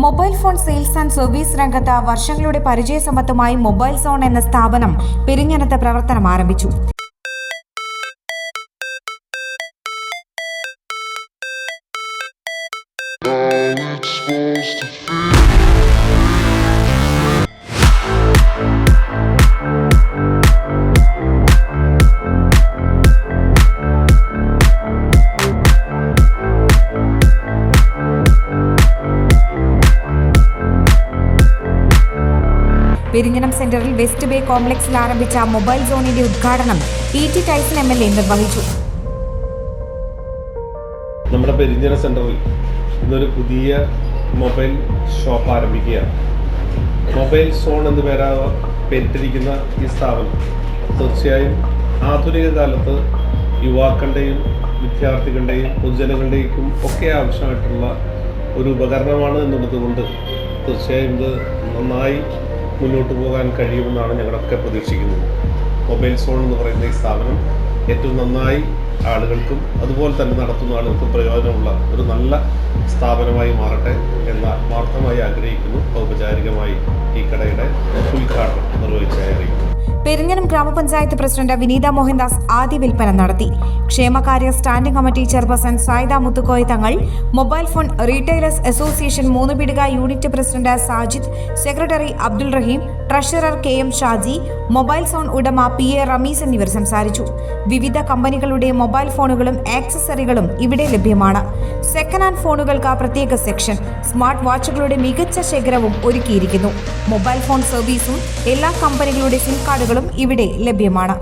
Mobile phone sales and service രംഗത്ത് വർഷങ്ങളുടെ പരിചയസമ്പത്തുമായി mobile zone എന്ന സ്ഥാപനം പെരിഞ്ഞനത്ത് പ്രവർത്തനം ആരംഭിച്ചു. പെരിഞ്ഞനം സെന്ററിൽ വെസ്റ്റ് ബേ കോംപ്ലക്സിൽ ആരംഭിച്ച മൊബൈൽ സോണിന്റെ ഉദ്ഘാടനം ടി ടൈസൺ MLA നിർവഹിച്ചു. നമ്മുടെ പെരിഞ്ഞനം സെന്ററിൽ ഇന്നൊരു പുതിയ മൊബൈൽ ഷോപ്പ് ആരംഭിക്കുകയാണ്. മൊബൈൽ സോൺ എന്ന് പേരിട്ടിരിക്കുന്ന ഈ സ്ഥാപനം തീർച്ചയായും ആധുനിക കാലത്ത് യുവാക്കളുടെയും വിദ്യാർത്ഥികളുടെയും പൊതുജനങ്ങളുടെയും ഒക്കെ ആവശ്യമായിട്ടുള്ള ഒരു ഉപകരണമാണ് എന്നുള്ളത് കൊണ്ട് തീർച്ചയായും ഇത് നന്നായി മുന്നോട്ട് പോകാൻ കഴിയുമെന്നാണ് ഞങ്ങളൊക്കെ പ്രതീക്ഷിക്കുന്നത്. മൊബൈൽ സോൺ എന്ന് പറയുന്ന ഈ സ്ഥാപനം ഏറ്റവും നന്നായി ആളുകൾക്കും അതുപോലെ തന്നെ നടത്തുന്ന ആളുകൾക്കും പ്രയോജനമുള്ള ഒരു നല്ല സ്ഥാപനമായി മാറട്ടെ എന്ന് ആത്മാർത്ഥമായി ആഗ്രഹിക്കുന്നു. ഔപചാരികമായി ഈ കടയുടെ ഉദ്ഘാടനം നിർവഹിച്ചായി അറിയിക്കുന്നു. പെരിഞ്ഞനം ഗ്രാമപഞ്ചായത്ത് പ്രസിഡന്റ് വിനീത മോഹൻദാസ് ആദ്യ വിൽപ്പന നടത്തി. ക്ഷേമകാര്യ standing committee chairperson Sayida Muthukoya Thangal, mobile phone retailers association Moonnupeedika unit president Sajid, secretary Abdul Rahim, treasurer KM Shaji, mobile phone ഉടമ PA റമീസ് എന്നിവർ സംസാരിച്ചു. വിവിധ കമ്പനികളുടെ മൊബൈൽ ഫോണുകളും ആക്സസറികളും ഇവിടെ ലഭ്യമാണ്. സെക്കൻഡ് ഹാൻഡ് ഫോണുകൾക്ക് പ്രത്യേക സെക്ഷൻ, സ്മാർട്ട് വാച്ചുകളുടെ മികച്ച ശേഖരവും ഒരുക്കിയിരിക്കുന്നു. മൊബൈൽ ഫോൺ സർവീസും എല്ലാ കമ്പനികളുടെ സിം കാർഡുകളും ഇവിടെ ലഭ്യമാണ്.